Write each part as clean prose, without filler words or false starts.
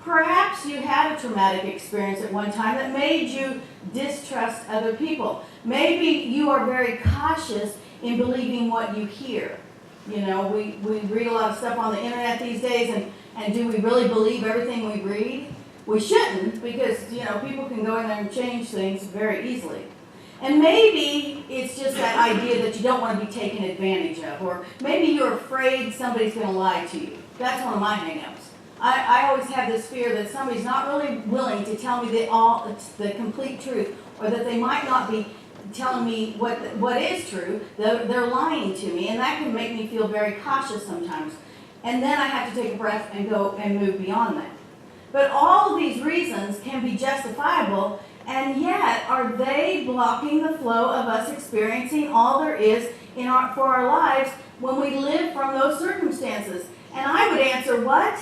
Perhaps you had a traumatic experience at one time that made you distrust other people. Maybe you are very cautious in believing what you hear. You know, we read a lot of stuff on the internet these days, and do we really believe everything we read? We shouldn't, because, you know, people can go in there and change things very easily. And maybe it's just that idea that you don't want to be taken advantage of, or maybe you're afraid somebody's going to lie to you. That's one of my hang-ups. I always have this fear that somebody's not really willing to tell me the complete truth, or that they might not be telling me what is true. They're lying to me, and that can make me feel very cautious sometimes. And then I have to take a breath and go and move beyond that. But all of these reasons can be justifiable, and yet are they blocking the flow of us experiencing all there is for our lives when we live from those circumstances? And I would answer, what?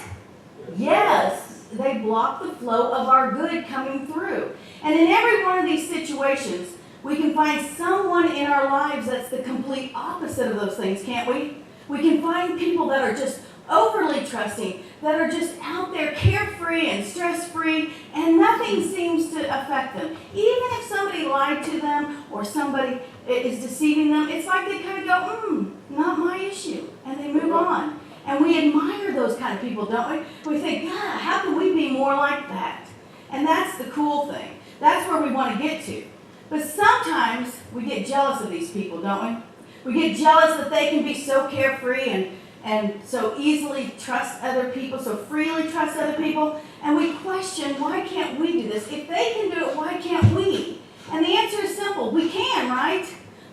Yes, they block the flow of our good coming through. And in every one of these situations, we can find someone in our lives that's the complete opposite of those things, can't we? We can find people that are just overly trusting, that are just out there carefree and stress-free, and nothing seems to affect them. Even if somebody lied to them or somebody is deceiving them, it's like they kind of go, not my issue, and they move on. And we admire those kind of people, don't we? We think, God, how can we be more like that? And that's the cool thing. That's where we want to get to. But sometimes we get jealous of these people, don't we? We get jealous that they can be so carefree and so easily trust other people, so freely trust other people. And we question, why can't we do this? If they can do it, why can't we? And the answer is simple. We can, right?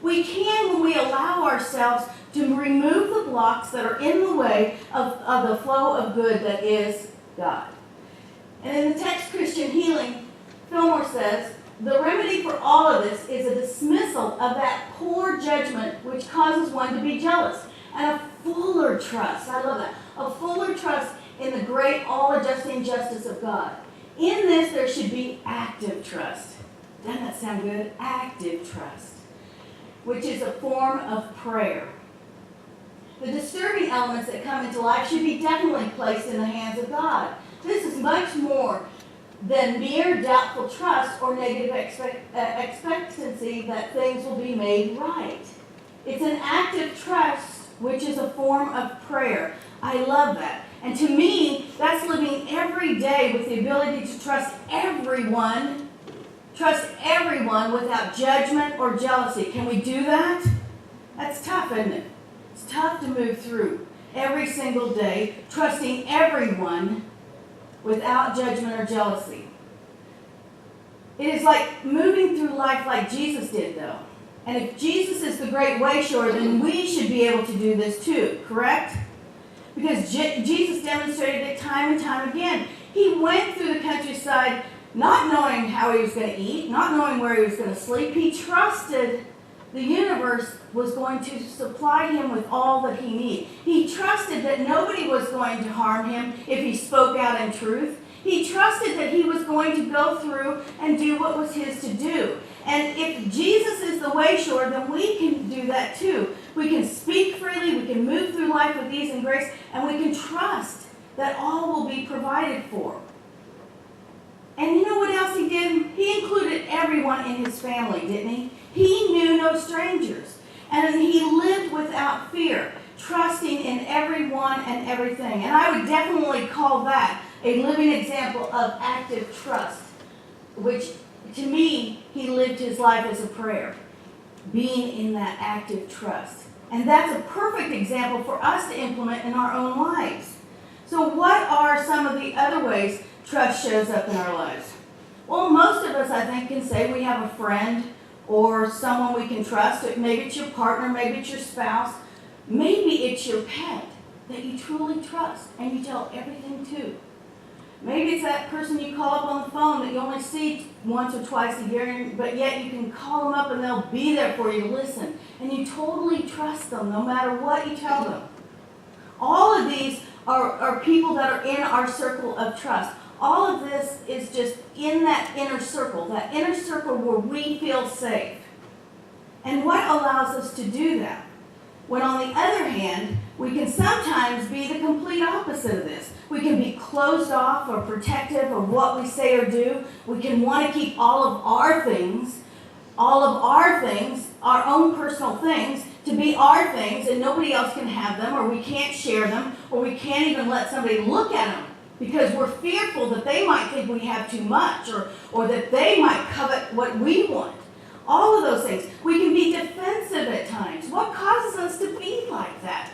We can when we allow ourselves to remove the blocks that are in the way of the flow of good that is God. And in the text Christian Healing, Fillmore says, the remedy for all of this is a dismissal of that poor judgment which causes one to be jealous, and a fuller trust, I love that, a fuller trust in the great all-adjusting justice of God. In this there should be active trust. Doesn't that sound good? Active trust, which is a form of prayer. The disturbing elements that come into life should be definitely placed in the hands of God. This is much more than mere doubtful trust or negative expectancy that things will be made right. It's an active trust, which is a form of prayer. I love that. And to me, that's living every day with the ability to trust everyone without judgment or jealousy. Can we do that? That's tough, isn't it? It's tough to move through every single day, trusting everyone without judgment or jealousy. It is like moving through life like Jesus did, though. And if Jesus is the great way shower, then we should be able to do this too, correct? Because Jesus demonstrated it time and time again. He went through the countryside not knowing how he was going to eat, not knowing where he was going to sleep. He trusted the universe was going to supply him with all that he needed. He trusted that nobody was going to harm him if he spoke out in truth. He trusted that he was going to go through and do what was his to do. And if Jesus is the way shower, then we can do that too. We can speak freely, we can move through life with ease and grace, and we can trust that all will be provided for. And you know what else he did? He included everyone in his family, didn't he? He knew no strangers. And he lived without fear, trusting in everyone and everything. And I would definitely call that a living example of active trust, which to me, he lived his life as a prayer, being in that active trust. And that's a perfect example for us to implement in our own lives. So what are some of the other ways trust shows up in our lives? Well, most of us, I think, can say we have a friend or someone we can trust. Maybe it's your partner, maybe it's your spouse, maybe it's your pet that you truly trust and you tell everything to. Maybe it's that person you call up on the phone that you only see once or twice a year, but yet you can call them up and they'll be there for you to listen. And you totally trust them no matter what you tell them. All of these are people that are in our circle of trust. All of this is just in that inner circle where we feel safe. And what allows us to do that? When on the other hand, we can sometimes be the complete opposite of this. We can be closed off or protective of what we say or do. We can want to keep all of our things, our own personal things, to be our things, and nobody else can have them, or we can't share them, or we can't even let somebody look at them because we're fearful that they might think we have too much, or that they might covet what we want. All of those things. We can be defensive at times. What causes us to be like that?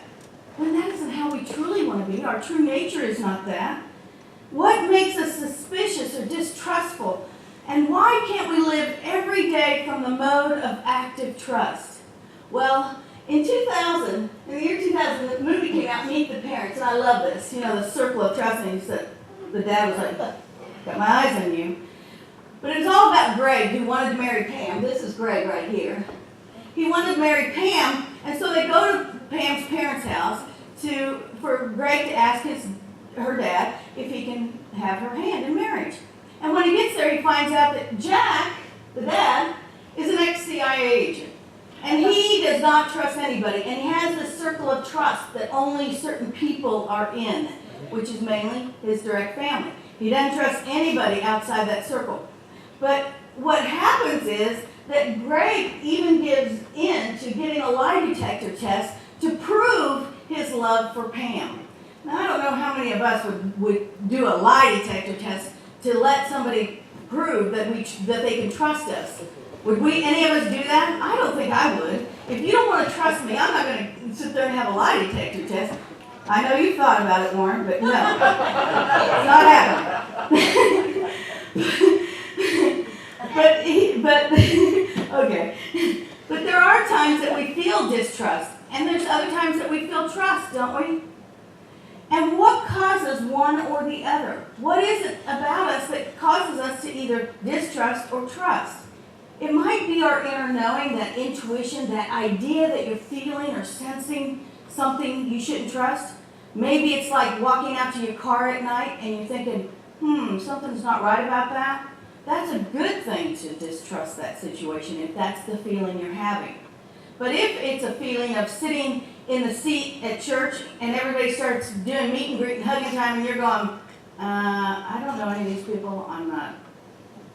When that isn't how we truly want to be. Our true nature is not that. What makes us suspicious or distrustful? And why can't we live every day from the mode of active trust? Well, in the year 2000, the movie came out, Meet the Parents, and I love this. You know, the circle of trust, and he said, the dad was like, got my eyes on you. But it was all about Greg, who wanted to marry Pam. This is Greg right here. He wanted to marry Pam, and so they go to Pam's parents' house for Greg to ask her dad if he can have her hand in marriage. And when he gets there, he finds out that Jack, the dad, is an ex-CIA agent. And he does not trust anybody. And he has this circle of trust that only certain people are in, which is mainly his direct family. He doesn't trust anybody outside that circle. But what happens is that Greg even gives in to getting a lie detector test to prove his love for Pam. Now, I don't know how many of us would do a lie detector test to let somebody prove that they can trust us. Would any of us do that? I don't think I would. If you don't want to trust me, I'm not going to sit there and have a lie detector test. I know you thought about it, Warren, but no. It's not happening. Okay. But there are times that we feel distrust, and there's other times that we feel trust, don't we? And what causes one or the other? What is it about us that causes us to either distrust or trust? It might be our inner knowing, that intuition, that idea that you're feeling or sensing something you shouldn't trust. Maybe it's like walking out to your car at night and you're thinking, something's not right about that. That's a good thing to distrust that situation if that's the feeling you're having. But if it's a feeling of sitting in the seat at church and everybody starts doing meet and greet and hugging time and you're going, I don't know any of these people, I'm not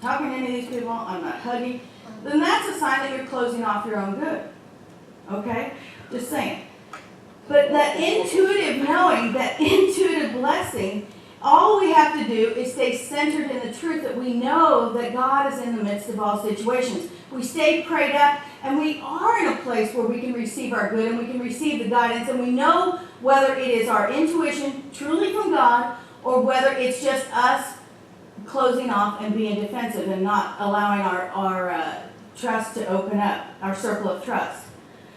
talking to any of these people, I'm not hugging, then that's a sign that you're closing off your own good. Okay? Just saying. But that intuitive knowing, that intuitive blessing, all we have to do is stay centered in the truth that we know that God is in the midst of all situations. We stay prayed up, and we are in a place where we can receive our good and we can receive the guidance, and we know whether it is our intuition truly from God or whether it's just us closing off and being defensive and not allowing our trust to open up, our circle of trust.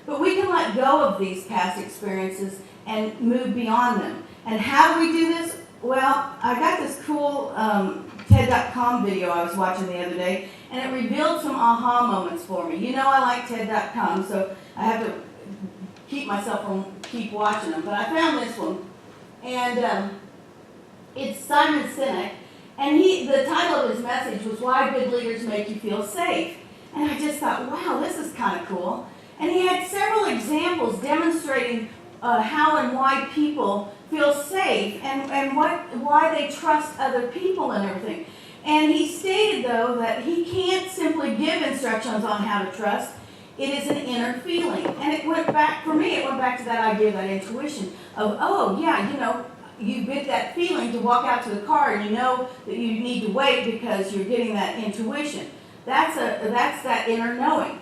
But we can let go of these past experiences and move beyond them. And how do we do this? Well, I got this cool TED.com video I was watching the other day, and it revealed some aha moments for me. You know I like TED.com, so I have to keep myself from keep watching them. But I found this one, and it's Simon Sinek, and the title of his message was Why Good Leaders Make You Feel Safe. And I just thought, wow, this is kind of cool. And he had several examples demonstrating how and why people feel safe and why they trust other people and everything. And he stated, though, that he can't simply give instructions on how to trust. It is an inner feeling. And it went back to that idea, that intuition of, oh, yeah, you get that feeling to walk out to the car and you know that you need to wait because you're getting that intuition. That's that inner knowing.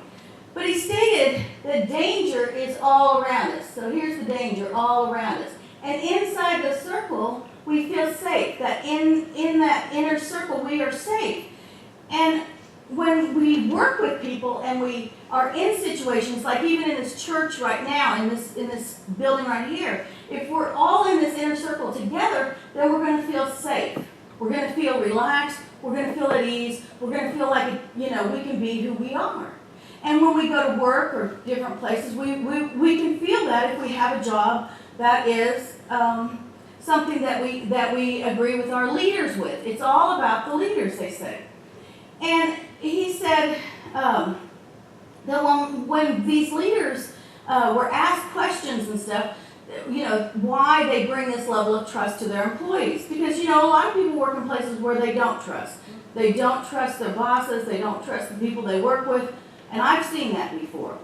But he stated that danger is all around us. So here's the danger all around us. And inside the circle, we feel safe. That in that inner circle, we are safe. And when we work with people and we are in situations, like even in this church right now, in this building right here, if we're all in this inner circle together, then we're going to feel safe. We're going to feel relaxed. We're going to feel at ease. We're going to feel like, we can be who we are. And when we go to work or different places, we can feel that if we have a job that is something that we agree with our leaders with. It's all about the leaders, they say. And he said that when these leaders were asked questions and stuff, why they bring this level of trust to their employees. Because, a lot of people work in places where they don't trust. They don't trust their bosses, they don't trust the people they work with, and I've seen that before.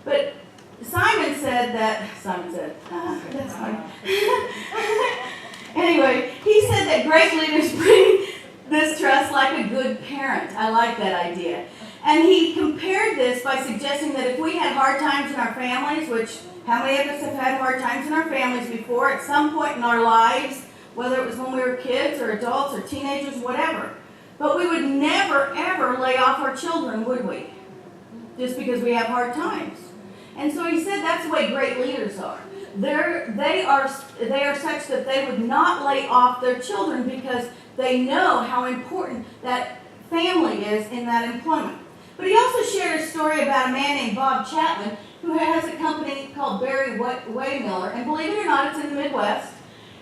But Simon said, that's funny. Anyway, he said that great leaders bring this trust like a good parent. I like that idea. And he compared this by suggesting that if we had hard times in our families, which how many of us have had hard times in our families before at some point in our lives, whether it was when we were kids or adults or teenagers, whatever. But we would never, ever lay off our children, would we? Just because we have hard times. And so he said that's the way great leaders are. They are such that they would not lay off their children because they know how important that family is in that employment. But he also shared a story about a man named Bob Chapman who has a company called Barry Waymiller. And believe it or not, it's in the Midwest.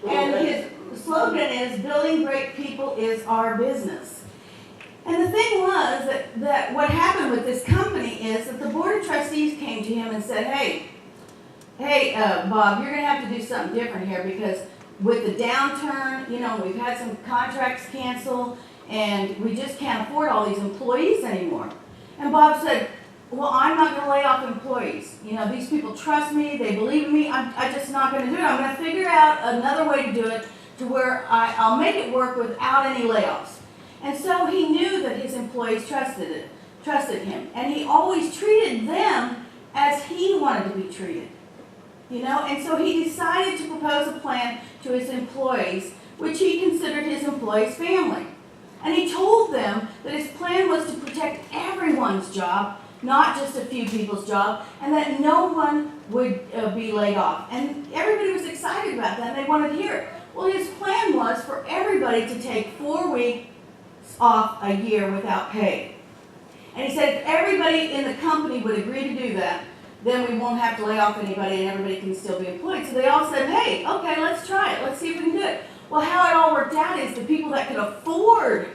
And his slogan is, building great people is our business. And the thing was that what happened with this company is that the board of trustees came to him and said, hey, Bob, you're going to have to do something different here because with the downturn, we've had some contracts cancel and we just can't afford all these employees anymore. And Bob said, well, I'm not going to lay off employees. These people trust me, they believe in me, I'm just not going to do it. I'm going to figure out another way to do it to where I'll make it work without any layoffs. And so he knew that his employees trusted him. And he always treated them as he wanted to be treated. And so he decided to propose a plan to his employees, which he considered his employees' family. And he told them that his plan was to protect everyone's job, not just a few people's job, and that no one would be laid off. And everybody was excited about that, and they wanted to hear it. Well, his plan was for everybody to take 4 weeks off a year without pay. And he said if everybody in the company would agree to do that, then we won't have to lay off anybody and everybody can still be employed. So they all said, hey, okay, let's try it. Let's see if we can do it. Well, how it all worked out is the people that could afford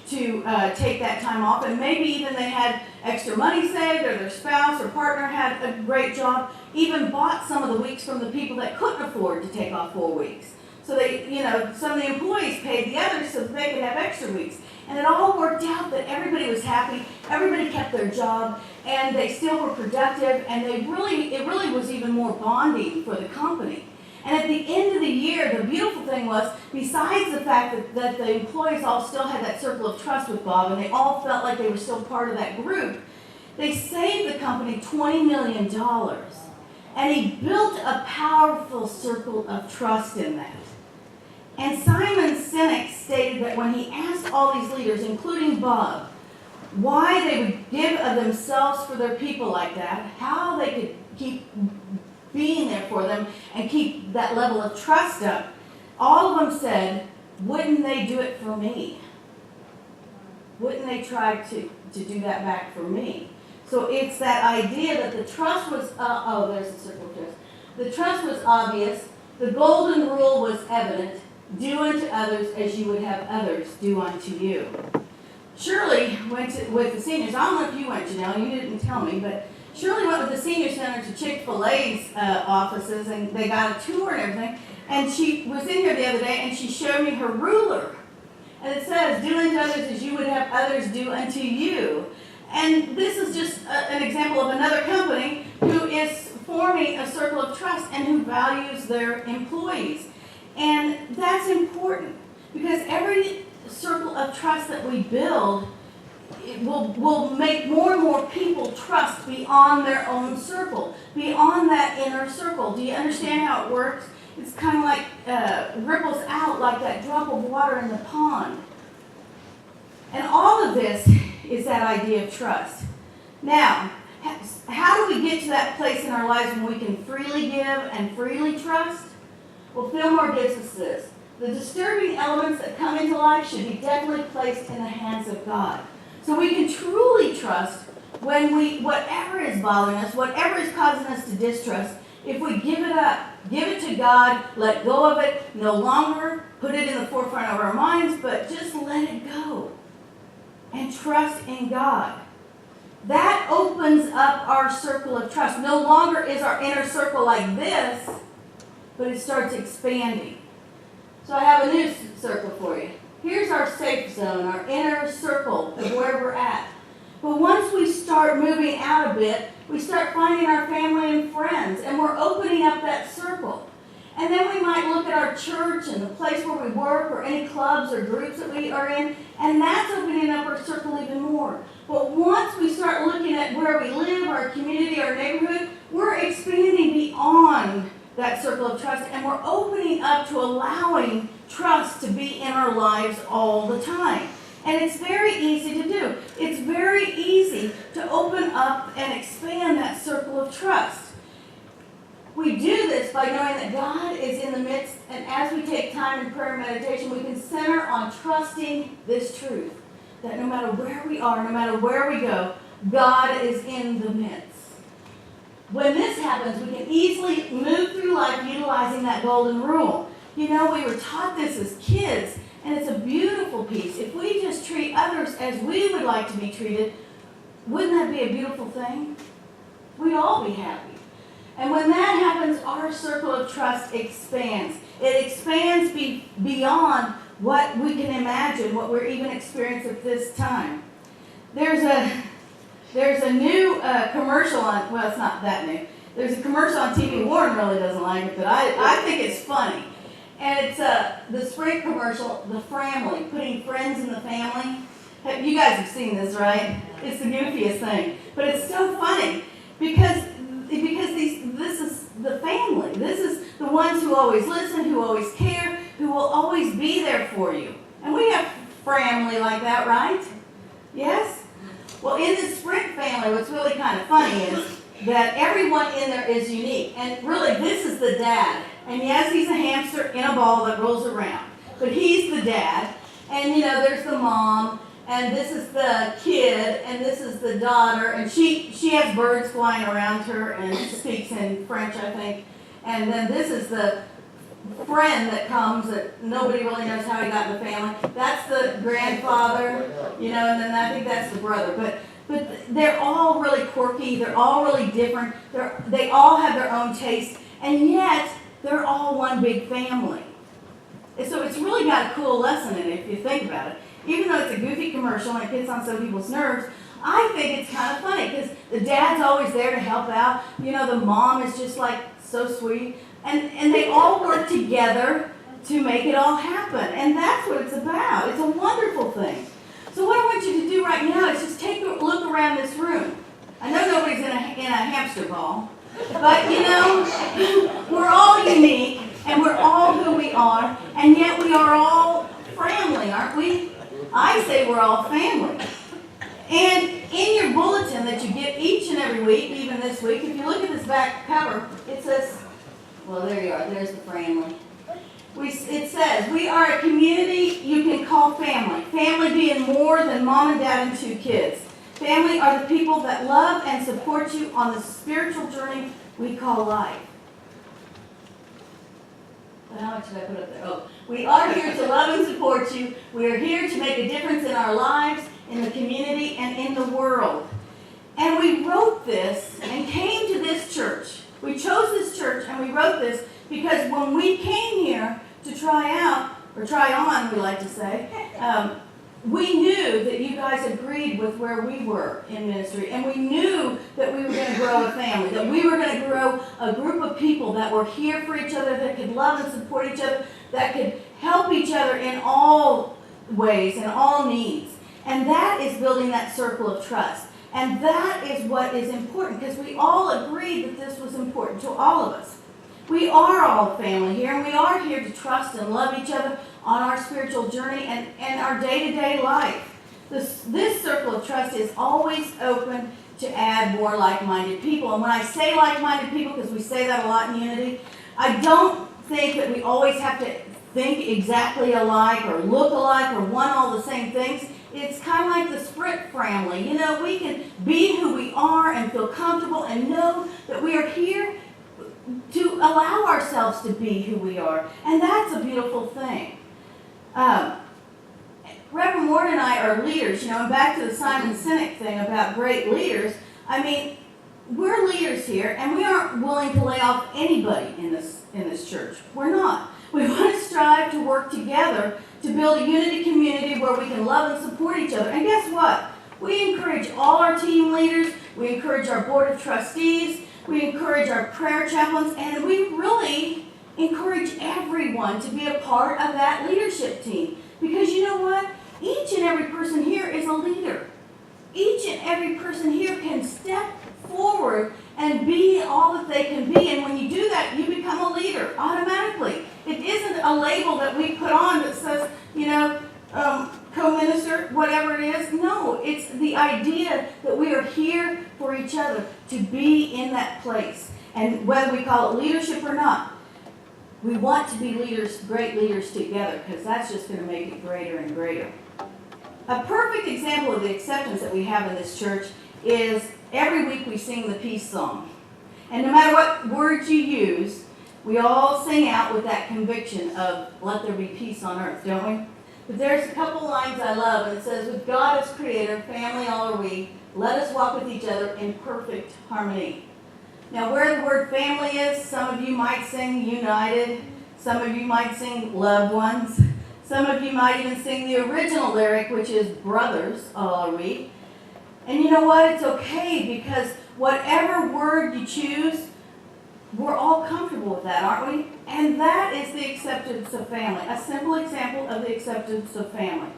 to take that time off, and maybe even they had extra money saved, or their spouse or partner had a great job, even bought some of the weeks from the people that couldn't afford to take off 4 weeks. So they, some of the employees paid the others so that they could have extra weeks. And it all worked out that everybody was happy, everybody kept their job, and they still were productive, and it really was even more bonding for the company. And at the end of the year, the beautiful thing was, besides the fact that the employees all still had that circle of trust with Bob, and they all felt like they were still part of that group, they saved the company $20 million. And he built a powerful circle of trust in that. And Simon Sinek stated that when he asked all these leaders, including Bob, why they would give of themselves for their people like that, how they could keep being there for them and keep that level of trust up, all of them said, wouldn't they do it for me? Wouldn't they try to do that back for me? So it's that idea that the trust was, there's the circle of trust. The trust was obvious. The golden rule was evident. Do unto others as you would have others do unto you. Shirley went with the seniors. I don't know if you went, Janelle. You didn't tell me, but Shirley went with the senior center to Chick-fil-A's offices, and they got a tour and everything. And she was in here the other day, and she showed me her ruler. And it says, do unto others as you would have others do unto you. And this is just an example of another company who is forming a circle of trust and who values their employees. And that's important because every circle of trust that we build will make more and more people trust beyond their own circle, beyond that inner circle. Do you understand how it works? It's kind of like ripples out like that drop of water in the pond. And all of this is that idea of trust. Now, how do we get to that place in our lives when we can freely give and freely trust? Well, Fillmore gives us this. The disturbing elements that come into life should be definitely placed in the hands of God. So we can truly trust when whatever is bothering us, whatever is causing us to distrust, if we give it up, give it to God, let go of it, no longer put it in the forefront of our minds, but just let it go and trust in God. That opens up our circle of trust. No longer is our inner circle like this. but it starts expanding. So I have a new circle for you. Here's our safe zone, our inner circle of where we're at. But once we start moving out a bit, we start finding our family and friends, and we're opening up that circle. And then we might look at our church and the place where we work or any clubs or groups that we are in, and that's opening up our circle even more. But once we start looking at where we live, our community, our neighborhood, we're expanding beyond that circle of trust, and we're opening up to allowing trust to be in our lives all the time. And it's very easy to do. It's very easy to open up and expand that circle of trust. We do this by knowing that God is in the midst, and as we take time in prayer and meditation, we can center on trusting this truth, that no matter where we are, no matter where we go, God is in the midst. When this happens, we can easily move through life utilizing that golden rule. You know, we were taught this as kids, and it's a beautiful piece. If we just treat others as we would like to be treated, wouldn't that be a beautiful thing? We'd all be happy. And when that happens, our circle of trust expands. It expands beyond what we can imagine, what we're even experiencing at this time. There's a new commercial on, well, it's not that new. There's a commercial on TV. Warren really doesn't like it, but I think it's funny. And it's the Sprint commercial, the family, putting friends in the family. You guys have seen this, right? It's the goofiest thing. But it's so funny because this is the family. This is the ones who always listen, who always care, who will always be there for you. And we have family like that, right? Yes? Well, in the Sprint family, what's really kind of funny is that everyone in there is unique. And really, this is the dad. And yes, he's a hamster in a ball that rolls around. But he's the dad. And, you know, there's the mom. And this is the kid. And this is the daughter. And she has birds flying around her and speaks in French, I think. And then this is the friend that comes that nobody really knows how he got in the family. That's the grandfather, you know, and then I think that's the brother. But they're all really quirky. They're all really different. They all have their own taste. And yet, they're all one big family. And so it's really got a cool lesson in it if you think about it. Even though it's a goofy commercial and it gets on some people's nerves, I think it's kind of funny because the dad's always there to help out. You know, the mom is just like so sweet. And they all work together to make it all happen. And that's what it's about. It's a wonderful thing. So what I want you to do right now is just take a look around this room. I know nobody's in a hamster ball. But, you know, we're all unique. And we're all who we are. And yet we are all family, aren't we? I say we're all family. And in your bulletin that you get each and every week, even this week, if you look at this back cover, it says, well, there you are. There's the family. It says, we are a community you can call family. Family being more than mom and dad and two kids. Family are the people that love and support you on the spiritual journey we call life. But how much did I put up there? Oh, we are here to love and support you. We are here to make a difference in our lives, in the community, and in the world. And we wrote this and came to this church. We chose this church and we wrote this because when we came here to try out, or try on, we like to say, we knew that you guys agreed with where we were in ministry, and we knew that we were going to grow a family, that we were going to grow a group of people that were here for each other, that could love and support each other, that could help each other in all ways and all needs. And that is building that circle of trust. And that is what is important, because we all agreed that this was important to all of us. We are all family here, and we are here to trust and love each other on our spiritual journey and our day-to-day life. This circle of trust is always open to add more like-minded people. And when I say like-minded people, because we say that a lot in Unity, I don't think that we always have to think exactly alike or look alike or want all the same things. It's kind of like the Sprint family. You know, we can be who we are and feel comfortable and know that we are here to allow ourselves to be who we are. And that's a beautiful thing. Reverend Ward and I are leaders, you know, and back to the Simon Sinek thing about great leaders. I mean, we're leaders here, and we aren't willing to lay off anybody in this church. We're not. We want to strive to work together to build a unity community where we can love and support each other. And guess what? We encourage all our team leaders, we encourage our board of trustees, we encourage our prayer chaplains, and we really encourage everyone to be a part of that leadership team. Because you know what? Each and every person here is a leader. Each and every person here can step forward and be all that they can be. And when you do that, you become a leader automatically. It isn't a label that we put on that says, co-minister, whatever it is. No, it's the idea that we are here for each other, to be in that place. And whether we call it leadership or not, we want to be leaders, great leaders together, because that's just going to make it greater and greater. A perfect example of the acceptance that we have in this church is every week we sing the peace song. And no matter what words you use, we all sing out with that conviction of let there be peace on earth, don't we? But there's a couple lines I love, and it says, with God as creator, family all are we, let us walk with each other in perfect harmony. Now where the word family is, some of you might sing united, some of you might sing loved ones, some of you might even sing the original lyric, which is brothers all are we. And you know what? It's okay, because whatever word you choose, we're all comfortable with that, aren't we? And that is the acceptance of family. A simple example of the acceptance of family.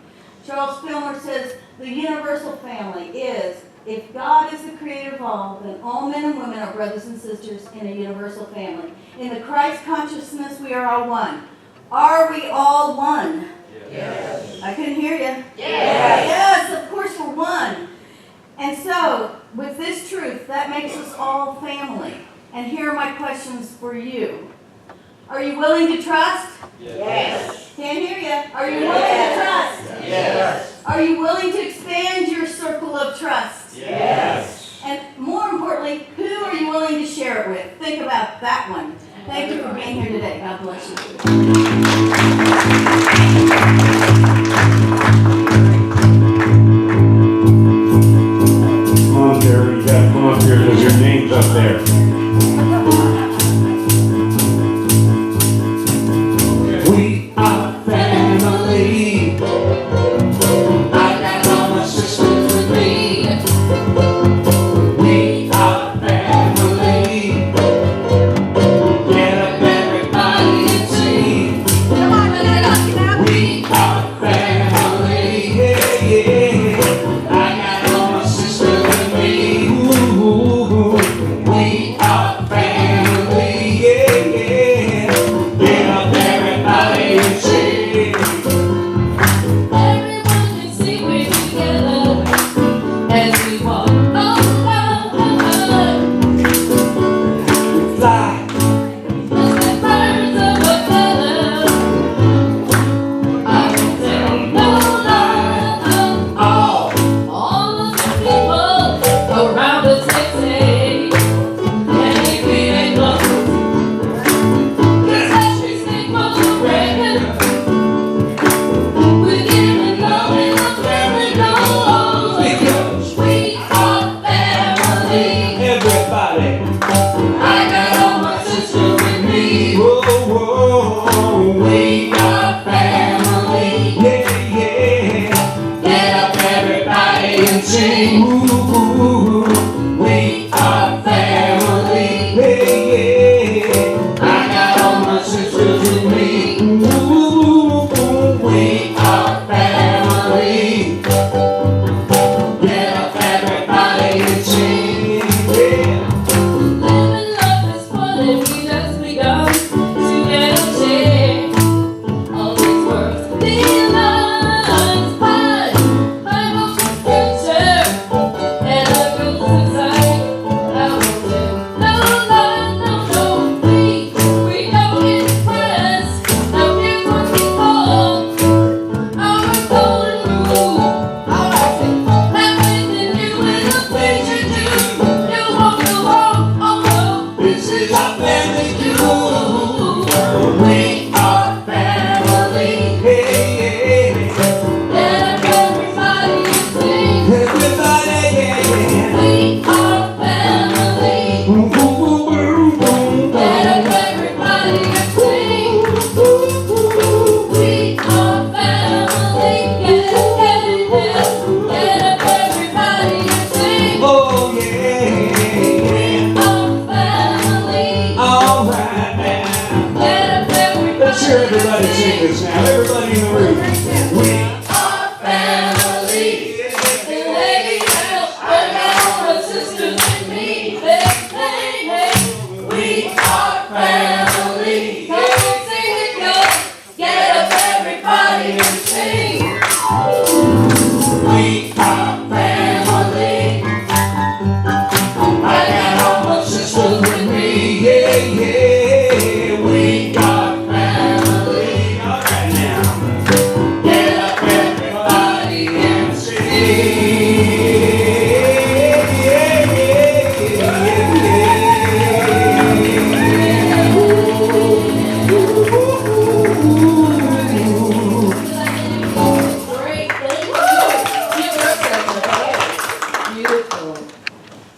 Charles Filmer says, the universal family is, if God is the creator of all, then all men and women are brothers and sisters in a universal family. In the Christ consciousness, we are all one. Are we all one? Yes. I couldn't hear you. Yes. Yes, of course we're one. And so, with this truth, that makes us all family. And here are my questions for you. Are you willing to trust? Yes. Can't hear you. Are you willing to trust? Yes. Are you willing to expand your circle of trust? Yes. And more importantly, who are you willing to share it with? Think about that one. Thank you for being here today. God bless you. Come on, Sarah. You gotta come up here because your name's up there. We are family. I got all my sisters with me. We are family. Get up, everybody, and sing. Come on, let it up now. We are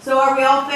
So are we all